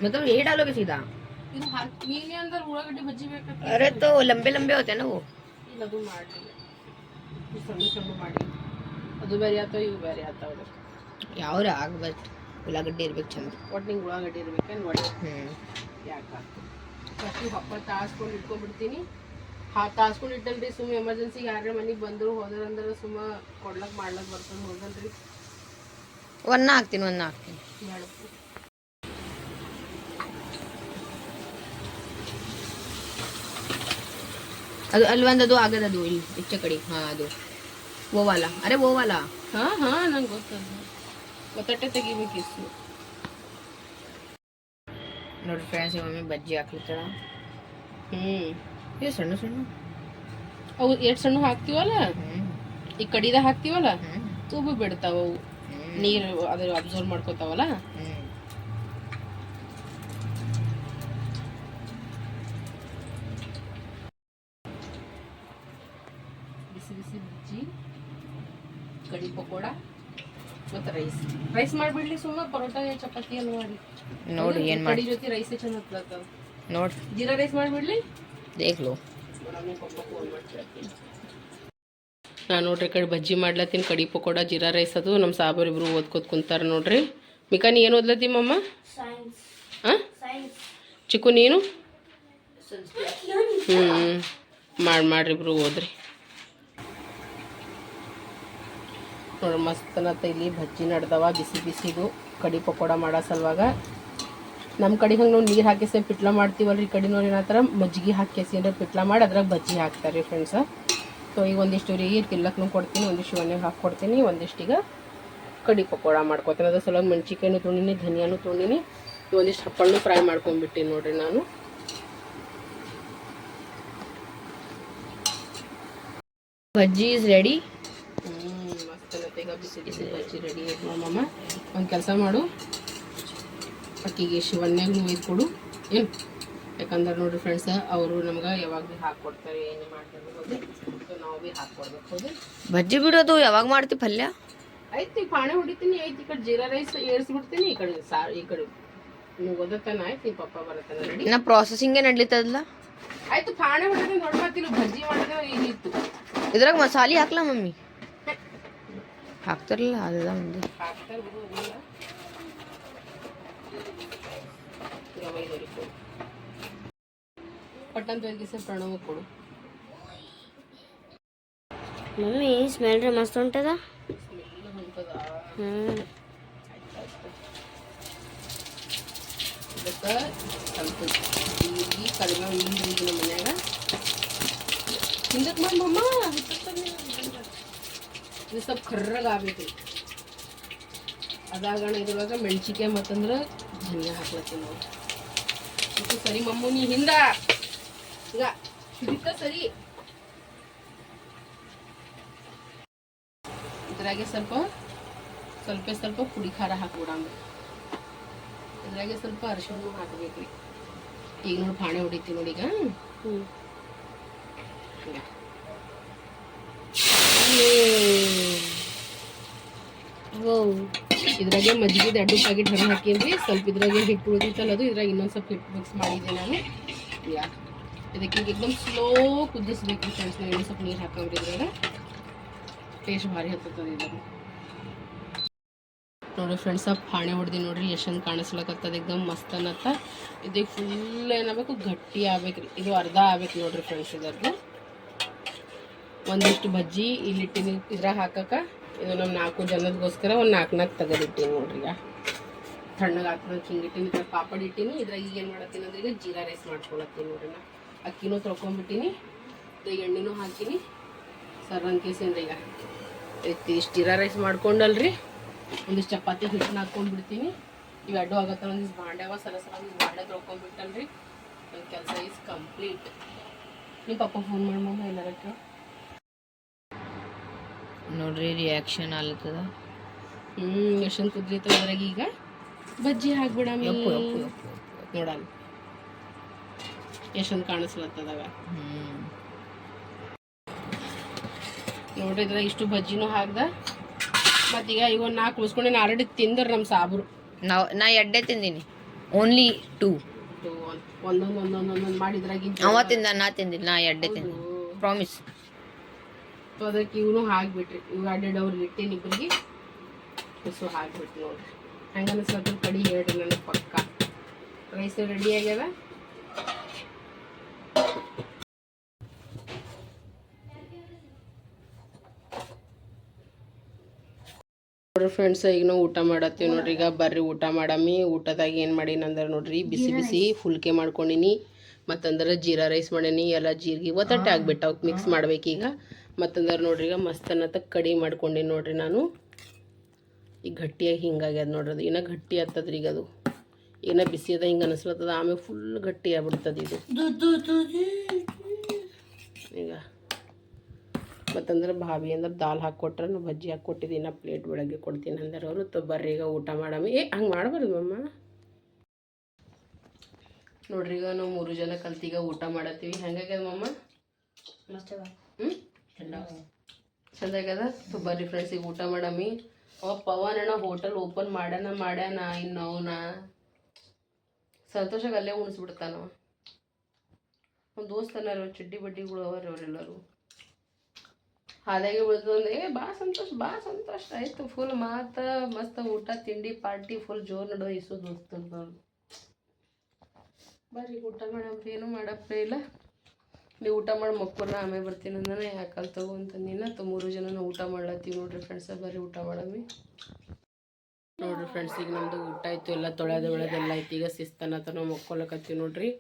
मतलब यही डालोगे सीधा? ಇದು ನೀನೇ ಅಂದ್ರೆ ಉಳ್ಳಾಗಡ್ಡಿ ಬಜ್ಜಿ ಬೇಕಂತ. अरे तो लंबे लंबे होते हैं ना वो. ಅದು ಮಾಡಲಿಲ್ಲ. ಸಣ್ಣ ಸಣ್ಣ ಮಾಡಿ ಅದು ಬೇರೆ ಆತಾವ ಇವು ಬೇರೆ ಆತಾವ ಯಾವ್ರ ಆಗ್ಬೇಕು ಉಳ್ಳಾಗಡ್ಡಿ ಇರ್ಬೇಕು ಚಂದ ಒಟ್ಟು ನಿಂಗೆ ಉಳ್ಳಾಗಡ್ಡಿ ಇರ್ಬೇಕೇನು ಒಟ್ಟು ಹ್ಞೂ ಯಾಕೆ ಫಸ್ಟು ಹಪ್ಪ ತಾಸ್ಕೊಂಡು ಇಟ್ಕೊಂಡ್ಬಿಡ್ತೀನಿ ತಾಸ್ಕೊಂಡು ಇಟ್ಟಲ್ರಿ ಸುಮ್ಮ ಎಮರ್ಜೆನ್ಸಿಗೆ ಯಾರೇ ಮನೆಗೆ ಬಂದರು ಹೋದ್ರಂದ್ರೆ ಸುಮ್ಮ ಕೊಡ್ಲಕ್ಕೆ ಮಾಡ್ಲಕ್ಕೆ ಬರ್ತದೆ ಹೋಗಲ್ರಿ ಒಂದು ಹಾಕ್ತೀನಿ ಬೇಡ ಅದು ಅಲ್ಲಿ ಒಂದು ಅದು ಆಗದದು ಇಲ್ಲಿ ಈಚೆ ಕಡೆ ಹಾಂ ಅದು ಓವಾಲ ಅರೆ ಓವಾಲ ಹಾಂ ಹಾಂ ನಂಗೆ ಗೊತ್ತದ ಗೊತ್ತಟ್ಟೆ ತೆಗಿಬೇಕಿತ್ತು ನೋಡ್ರಿ ಫ್ರೆಂಡ್ಸ್ ಮಮ್ಮಿ ಬಜ್ಜಿ ಹಾಕ್ಲಿತ್ತಾಳ ಹ್ಞೂ ಇದು ಸಣ್ಣ ಸಣ್ಣ ಅವು ಎಷ್ಟು ಸಣ್ಣ ಹಾಕ್ತೀವಲ್ಲ ಹ್ಞೂ ಈ ಕಡಿದಾಗ ಹಾಕ್ತೀವಲ್ಲ ಹ್ಞೂ ತೂಬು ಬಿಡ್ತಾವ ಅವು ನೀರು ಅದ್ರ ಅಬ್ಸರ್ವ್ ಮಾಡ್ಕೋತಾವಲ್ಲ ಹ್ಞೂ ಬಿಸಿ ಬಿಸಿ ಬಜ್ಜಿ ಕಡಿ ಪಕೋಡ ಮತ್ತು ರೈಸ್ ಮಾಡಿಬಿಡ್ಲಿ ಸುಮ್ಮನೆ ಪರೋಟ ಚಪಾತಿ ಎಲ್ಲ ಮಾಡಿ ನೋಡಿ ಏನು ಕಡಿ ಮಾಡಿ ಜೊತೆ ರೈಸೇ ಚಂದ ಹತ್ತದ ನೋಡಿ ಜೀರಾ ರೈಸ್ ಮಾಡಿಬಿಡ್ಲಿ ದೇಖ್ಲು ನಾನು ನೋಡ್ರಿ ಕಡೆ ಬಜ್ಜಿ ಮಾಡ್ಲತ್ತೀನಿ ಕಡಿ ಪಕೋಡ ಜೀರಾ ರೈಸ್ ಅದು ನಮ್ಮ ಸಾಬರ್ ಇಬ್ರು ಓದ್ಕೋತ ಕುಂತಾರ ನೋಡ್ರಿ ಮಿಕಾ ನೀ ಏನು ಓದ್ಲತ್ತಿ ಮಮ್ಮ ಹಾಂ ಚಿಕ್ಕು ನೀನು ಮಾಡ್ರಿ ಇಬ್ರು ಓದ್ರಿ ನೋಡ್ರಿ ಮಸ್ತನತ್ತ ಇಲ್ಲಿ ಬಜ್ಜಿ ನಡ್ದವ ಬಿಸಿ ಬಿಸಿದು ಕಡಿ ಪಕೋಡ ಮಾಡೋ ಸಲುವಾಗ ನಮ್ಮ ಕಡೆ ಹಂಗೆ ನಾವು ನೀರು ಹಾಕಿಸಿ ಪಿಟ್ಲ ಮಾಡ್ತೀವಲ್ರಿ ಈ ಕಡೆನವ್ರು ಏನಂತಾರೆ ಮಜ್ಜಿಗೆ ಹಾಕಿಸಿ ಅಂದ್ರೆ ಪಿಟ್ಲ ಮಾಡಿ ಅದ್ರಾಗ ಬಜ್ಜಿ ಹಾಕ್ತಾರೆ ರೀ ಫ್ರೆಂಡ್ಸ ಸೊ ಈಗ ಒಂದಿಷ್ಟು ರೀ ತಿಲ್ಲಕ್ಕೂ ಕೊಡ್ತೀನಿ ಒಂದಿಷ್ಟು ಎಣ್ಣೆಗೆ ಹಾಕ್ಕೊಡ್ತೀನಿ ಒಂದಿಷ್ಟೀಗ ಕಡಿ ಪಕೋಡ ಮಾಡ್ಕೊತೀನಿ ಅದ್ರ ಸಲುವಾಗಿ ಮೆಣ್ಸಿಕಾಯಿನೂ ತೊಗೊಂಡಿನಿ ಧನಿಯಾನು ತೊಗೊಂಡಿನಿ ಒಂದಿಷ್ಟು ಹಪ್ಪಳನ್ನು ಫ್ರೈ ಮಾಡ್ಕೊಂಡ್ಬಿಟ್ಟಿನಿ ನೋಡ್ರಿ ನಾನು ಬಜ್ಜಿ ಇಸ್ ರೆಡಿ ಮಸ್ತ್ ಈಗ ಬಿಸಿ ಬಿಸಿ ಬಜ್ಜಿ ರೆಡಿ ಆಯ್ತು ನಮ್ಮಮ್ಮ ಒಂದು ಕೆಲಸ ಮಾಡು ಅಕ್ಕಿಗೆ ಶಿವಣ್ಯಾಗೂ ಒಯ್ದು ಕೊಡು ಏನು ಯಾಕಂದ್ರೆ ನೋಡ್ರಿ ಫ್ರೆಂಡ್ಸ ಅವರು ನಮ್ಗೆ ಯಾವಾಗ ಭೀ ಹಾಕ್ಕೊಡ್ತಾರೆ ಏನೇ ಮಾಡ್ತಾರೆ ಹೋಗಿ ಸೊ ನಾವು ಭೀ ಹಾಕ್ಕೊಡ್ಬೇಕು ಹೋಗಿ ಬಜ್ಜಿ ಬಿಡೋದು ಯಾವಾಗ ಮಾಡ್ತಿ ಪಲ್ಯ ಆಯ್ತು ಈಗ ಪಾಣೆ ಹೊಡಿತೀನಿ ಆಯ್ತು ಈ ಕಡೆ ಜೀರಾ ರೈಸ್ ಏರ್ಸ್ಬಿಡ್ತೀನಿ ಈ ಕಡೆ ಈ ಕಡೆ ನೀವು ಓದತ್ತಾನ ಆಯ್ತು ನಿಮ್ಮ ಪಪ್ಪ ಬರತ್ತಾನ ರೆಡಿ ನಾ ಪ್ರಾಸೆಸಿಂಗೇ ನಡ್ಲಿತ್ತದಲ್ಲ ಆಯ್ತು ಪಾಣೆ ಹೊಡಿದ್ರೆ ನೋಡ್ಬಾತಿಲ್ಲ ಬಜ್ಜಿ ಮಾಡಿದ್ರೆ ಇಲ್ಲಿತ್ತು ಇದ್ರಾಗ ಮಸಾಲೆ ಹಾಕ್ಲಾ ಮಮ್ಮಿ ಹಾಕ್ತಾರಲ್ಲ ಅದದ ಮಂದಿ ಹಾಕ್ತಾರೆ ಬಿಡು ಅದೆಲ್ಲ ಪಟ್ಟಂತ ಒದಗಿಸಿ ಪ್ರಣವ ಕೊಡು ಮಮ್ಮಿ ಸ್ಮೆಲ್ ರೀ ಮಸ್ತ್ ಉಂಟದ ಇದಕ್ಕೆ ಸ್ವಲ್ಪ ಜೀರಿಗೆ ಕಡಿಮೆ ಹಿಂದಿದ್ದು ನಮ್ಮ ಮನ್ಯಾಗ ಹಿಂದಕ್ಕೆ ಮಮ್ಮ ಇದು ಸ್ವಲ್ಪ ಕರ್ರಗೆ ಆಗ್ಬೇಕು ಅದಾಗಣ ಇದ್ರೊಳಗೆ ಮೆಣಸಿಕಾಯಿ ಮತ್ತಂದ್ರೆ ಧನಿಯಾ ಹಾಕ್ಲತ್ತೀವಿ ನಾವು ಇದು ಸರಿ ಮಮ್ಮು ನೀ ಹಿಂದ ಈಗ ಹಿಡಿತ ಸರಿ ಇದ್ರಾಗೆ ಸ್ವಲ್ಪ ಪುಡಿ ಖಾರ ಹಾಕ್ಬಿಡಂಗ ಇದ್ರಾಗೆ ಸ್ವಲ್ಪ ಅರಿಶಿಣ ಹಾಕ್ಬೇಕ್ರಿ ಈಗ ನೋಡಿ ಪಾಣೆ ಹೊಡಿತೀವಿ ನೋಡಿ ಈಗ ಇದ್ರಾಗೆ ಮಜ್ಜಿಗೆ 2 ಪ್ಯಾಕೆಟ್ ಹಣ್ಣು ಹಾಕೀನಿ ಸ್ವಲ್ಪ ಇದ್ರಾಗೆ ಹಿಟ್ಟು ಉಳಿದಿತ್ತಲ್ಲ ಅದು ಇದ್ರಾಗ ಇನ್ನೊಂದು ಸ್ವಲ್ಪ ಹಿಟ್ಟು ಮಿಕ್ಸ್ ಮಾಡಿದ್ದೆ ನಾನು ಇದಕ್ಕೆ ಈಗ एकदम ಸ್ಲೋ ಕುದಿಸ್ಬೇಕು ಫ್ರೆಂಡ್ಸ್ ನಾವು ಇನ್ನೊಂದು ಸ್ವಲ್ಪ ನೀರು ಹಾಕಂಬ್ರಿ ಇದ್ರಾಗ ಟೇಸ್ಟ್ ಭಾರಿ ಹತ್ತದ ಇದ್ರಾಗ ನೋಡ್ರಿ ಫ್ರೆಂಡ್ಸ್ ಪಾಣೆ ಹೊಡೆದಿ ನೋಡ್ರಿ ಎಷ್ಟೊಂದು ಕಾಣಿಸ್ಲಕತ್ತದ ಎಕ್ದಮ್ ಮಸ್ತ್ ಅನ್ನತ್ತ ಇದಕ್ಕೆ ಫುಲ್ ಏನಾಗಬೇಕು ಗಟ್ಟಿ ಆಗ್ಬೇಕ್ರಿ ಇದು ಅರ್ಧ ಆಗ್ಬೇಕು ನೋಡ್ರಿ ಫ್ರೆಂಡ್ಸ್ ಇದ್ರದ್ದು ಒಂದಿಷ್ಟು ಬಜ್ಜಿ ಇಲ್ಲಿಟ್ಟಿನಿ ಇದ್ರಾಗ ಹಾಕಕ್ಕೆ ಇದು ನಮ್ಮ 4 ಜನದಗೋಸ್ಕರ ಒಂದು 4 ತೆಗೆದಿಟ್ಟಿನಿ ನೋಡ್ರಿ ಈಗ ತಣ್ಣಗೆ ಹಾಕ್ಬೇಕು ಹಿಂಗಿಟ್ಟಿನಿ ಇದ್ರಾಗ ಪಾಪಡ್ ಇಟ್ಟಿನಿ ಇದ್ರಾಗ ಈಗ ಏನು ಮಾಡತ್ತೀನಿ ಅಂದ್ರೆ ಈಗ ಜೀರಾ ರೈಸ್ ಮಾಡ್ಕೊಳತ್ತೀನಿ ನೋಡ್ರಿ ನಾ ಅಕ್ಕಿನೂ ತೊಳ್ಕೊಂಬಿಟ್ಟಿನಿ ಇದ್ರಾಗ ಎಣ್ಣೆನೂ ಹಾಕಿನಿ ಸರ್ವನ್ ಕೇಸಿಂದ ಈಗ ಇಷ್ಟು ಜೀರಾ ರೈಸ್ ಮಾಡ್ಕೊಂಡಲ್ರಿ ಒಂದಿಷ್ಟು ಚಪಾತಿ ಹಿಟ್ಟನ್ನ ಹಾಕ್ಕೊಂಡ್ಬಿಡ್ತೀನಿ ಇವು ಅಡ್ಡು ಆಗತ್ತ ಒಂದಿಷ್ಟು ಬಾಂಡ್ಯಾವ ಸಲ ಒಂದಿಷ್ಟು ಬಾಂಡೆ ತೊಳ್ಕೊಂಡ್ಬಿಟ್ಟಲ್ರಿ ನನ್ನ ಕೆಲಸ ಈಸ್ ಕಂಪ್ಲೀಟ್ ನಿಮ್ಮ ಪಪ್ಪ ಫೋನ್ ಮಾಡಿ ಮಮ್ಮ ಎಲ್ಲರಕ್ಕೆ ನೋಡ್ರಿ ರಿಯಾಕ್ಷನ್ ಆಗ್ಲತ್ತದ ಎಷ್ಟೊಂದು ಕುದ್ಲಿತ್ತದ ಅದ್ರಾಗ ಈಗ ಬಜ್ಜಿ ಹಾಕ್ಬಿಡಮ್ಮಿ ನೋಡಲ್ಲ ಎಷ್ಟೊಂದು ಕಾಣಿಸ್ಲತ್ತದಾಗ ನೋಡ್ರಿ ಇದ್ರಾಗ ಇಷ್ಟು ಬಜ್ಜಿನೂ ಹಾಕ್ದ ಮತ್ತೀಗ ಈಗ ಒಂದು 4 ಉಳಿಸ್ಕೊಂಡು ಆಲ್ರೆಡಿ ತಿಂದ್ರೆ ನಮ್ಮ ಸಾಬ್ರು ನಾ ಎಡ್ಡೆ ತಿಂದೀನಿ ಓನ್ಲಿ 2 ಒಂದೊಂದು ಮಾಡಿದ್ರಾಗಿಂತ ಅವ ತಿಂದ ನಾ ತಿಂದಿಲ್ಲ ನಾ ಎಡ್ಡೆ ತಿಂದಿ ಪ್ರಾಮಿಸ್ ಸೊ ಅದಕ್ಕೆ ಇವನು ಹಾಕ್ಬಿಟ್ರಿ, ಇವಾಗ ಅಡ್ಡವ್ರಿಗೆ ಇಟ್ಟೀನಿ ಇಬ್ಬರಿಗೆ. ಸೊ ಹಾಕ್ಬಿಟ್ಟು ನೋಡ್ರಿ ಹೆಂಗೆ ಅನಿಸ್ಲತ್ತ ಕಡಿ ಹೇಳ್ರಿ ನನಗೆ ಪಕ್ಕ. ರೈಸ್ ರೆಡಿ ಆಗ್ಯದ. ನೋಡ್ರಿ ಫ್ರೆಂಡ್ಸ್, ಈಗ ನಾವು ಊಟ ಮಾಡತ್ತೀವಿ ನೋಡ್ರಿ. ಈಗ ಬರ್ರಿ ಊಟ ಮಾಡಮ್ಮಿ. ಊಟದಾಗ ಏನು ಮಾಡೀನಿ ಅಂದ್ರೆ ನೋಡ್ರಿ, ಬಿಸಿ ಬಿಸಿ ಫುಲ್ಕೆ ಮಾಡ್ಕೊಂಡಿನಿ, ಮತ್ತಂದ್ರೆ ಜೀರಾ ರೈಸ್ ಮಾಡೀನಿ. ಎಲ್ಲ ಜೀರಿಗೆ ಒತ್ತಟ್ಟೆ ಆಗ್ಬಿಟ್ಟು ಅವಕ್ಕೆ ಮಿಕ್ಸ್ ಮಾಡ್ಬೇಕೀಗ. ಮತ್ತಂದ್ರೆ ನೋಡ್ರಿ ಈಗ ಮಸ್ತ್ ಅನ್ನತ್ತ ಕಡಿ ಮಾಡ್ಕೊಂಡೀನಿ ನೋಡ್ರಿ ನಾನು. ಈಗ ಗಟ್ಟಿಯಾಗಿ ಹಿಂಗಾಗ್ಯದ ನೋಡ್ರಿ, ಅದು ಇನ್ನೂ ಗಟ್ಟಿ ಆಗ್ತದ್ರಿ. ಈಗ ಅದು ಏನೋ ಬಿಸಿ ಅದ ಹಿಂಗೆ ಅನಿಸ್ಲತ್ತದ, ಆಮೇಲೆ ಫುಲ್ ಗಟ್ಟಿ ಆಗ್ಬಿಡ್ತದೆ ಇದು ಈಗ. ಮತ್ತಂದ್ರೆ ಭಾವಿ ಅಂದ್ರೆ ದಾಲ್ ಹಾಕ್ಕೊಟ್ರೆ ನಾವು ಬಜ್ಜಿ ಹಾಕ್ಕೊಟ್ಟಿದ್ದೀನಿ, ಪ್ಲೇಟ್ ಒಳಗೆ ಕೊಡ್ತೀನಿ ಅಂದ್ರೆ ಅವರು. ಬರ್ರಿ ಈಗ ಊಟ ಮಾಡಮ್ಮಿ. ಹಂಗೆ ಮಾಡಬಾರ್ದು ಅಮ್ಮ. ನೋಡ್ರಿ ಈಗ ನಾವು 3 ಜನ ಕಲ್ತೀಗ ಊಟ ಮಾಡತ್ತೀವಿ. ಹೆಂಗಾಗ್ಯದ ಮಮ್ಮ? ಚಂದ ಆಗ್ಯದ. ಬರ್ರಿ ಫ್ರೆಂಡ್ಸ್ ಈಗ ಊಟ ಮಾಡಮ್ಮಿ. ಪವನ್ ಅಣ್ಣ ಹೋಟೆಲ್ ಓಪನ್ ಮಾಡ್ಯಾನ ಇನ್ನು ಅವನ ಸಂತೋಷಾಗ ಅಲ್ಲೇ ಉಣಿಸ್ಬಿಡ್ತಾನವ. ನಮ್ಮ ದೋಸ್ತನಾರ ಚಡ್ಡಿ ಬಡ್ಡಿಗಳು ಅವರ ಅವರೆಲ್ಲರೂ ಹಾದಾಗೆ ಬೀಳ್ತಂದ್ರೆ ಭಾಳ ಸಂತೋಷ ಆಯಿತು. ಫುಲ್ ಮಾತು ಮಸ್ತ್ ಊಟ ತಿಂಡಿ ಪಾರ್ಟಿ ಫುಲ್ ಜೋರು ನಡೆದ ಇಸು ದೋಸ್ತಂದವ್ರು. ಬರ್ರಿ ಊಟ ಮಾಡಪ್ಪ. ಏನೂ ಮಾಡಪ್ಪ ಇಲ್ಲ, ನೀವು ಊಟ ಮಾಡಿ ಮಕ್ಕಳನ್ನ ಆಮೇಲೆ ಬರ್ತೀನಿ ಅಂದ್ರೆ ಯಾಕಲ್ ತಗೋ ಅಂತಂದಿನ. 3 ಜನ ಊಟ ಮಾಡ್ಲತ್ತೀವಿ ನೋಡ್ರಿ ಫ್ರೆಂಡ್ಸ. ಬರ್ರಿ ಊಟ ಮಾಡಮ್ಮಿ. ನೋಡ್ರಿ ಫ್ರೆಂಡ್ಸ್, ಈಗ ನಮ್ಮದು ಊಟ ಆಯಿತು, ಎಲ್ಲ ತೊಳೆದೆಲ್ಲ ಆಯ್ತು. ಈಗ ಶಿಸ್ತನತ್ತ ನಾವು ಮಕ್ಕೊಳಕತ್ತೀವಿ ನೋಡ್ರಿ.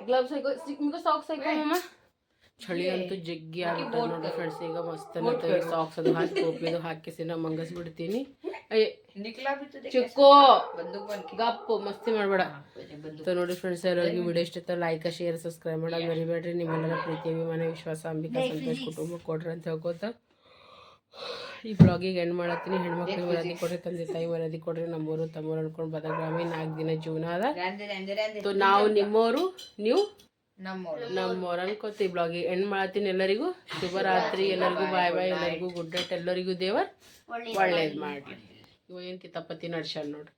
ಗ್ಲವ್ಸ್ ಹಾಕೋ, ಸಾಕ್ಸ್ ಹಾಕಮ್ಮ. ಚಳಿ ಅಂತೂ ಜಗ್ಗಿ ಆಗ್ಬಿಟ್ಟು ನೋಡ್ರಿ ಫ್ರೆಂಡ್ಸ್. ಈಗ ಮಸ್ತ್ ಅನ್ನತ್ತ ಸಾಕ್ಸ್ ಅದು ಹಾಕಿ ಟೋಪಿದು ಹಾಕಿಸಿ ನಾ ಮಂಗಸ್ಬಿಡ್ತೀನಿ. ಚಿಕ್ಕೋ ಗಪ್ಪು ಮಸ್ತಿ ಮಾಡಬೇಡ. ನೋಡ್ರಿ ಫ್ರೆಂಡ್ಸ್, ಎಲ್ಲರಿಗೂ ವಿಡಿಯೋ ಇಷ್ಟ ಲೈಕ್ ಶೇರ್ ಸಬ್ಸ್ಕ್ರೈಬ್ ಮಾಡೋದು ಮರಿಬೇಡ್ರಿ. ನಿಮ್ಮೆಲ್ಲರ ಪ್ರೀತಿ ಅಭಿಮಾನ ವಿಶ್ವಾಸ ಅಂಬಿಕಾ ಸಂತೋಷ್ ಕುಟುಂಬ ಕೊಡ್ರಿ ಅಂತ ಹೇಳ್ಕೊತ ಈ ಬ್ಲಾಗಿಗೆ ಎಂಡ್ ಮಾಡತ್ತೀನಿ. ಹೆಣ್ಮಕ್ಳಿಗೆ ವರದಿ ಕೊಡ್ರಿ, ತಂದೆ ತಾಯಿ ವರದಿ ಕೊಡ್ರಿ. ನಮ್ಮೂರು ತಮ್ಮೂರು ಅನ್ಕೊಂಡು ಬದಗ್ರಾಮಿ 4 ದಿನ ಜೀವನ ಅದ. ನಾವು ನಿಮ್ಮವರು, ನೀವು ನಮ್ಮವ್ರು ಅನ್ಕೋತ ಈ ಬ್ಲಾಗಿಗೆ ಎಂಡ್ ಮಾಡತ್ತೀನಿ. ಎಲ್ಲರಿಗೂ ಶುಭರಾತ್ರಿ, ಎಲ್ಲರಿಗೂ ಬಾಯ್ ಬಾಯ್, ಎಲ್ಲರಿಗೂ ಗುಡ್ ನೈಟ್, ಎಲ್ಲರಿಗೂ ದೇವರ್ ಒಳ್ಳೇದು ಮಾಡ್ರಿ. ಇವ ಏನು ಕಿತಾಪತಿ ನಡ್ಸ್ಯಾನ ನೋಡ್ರಿ.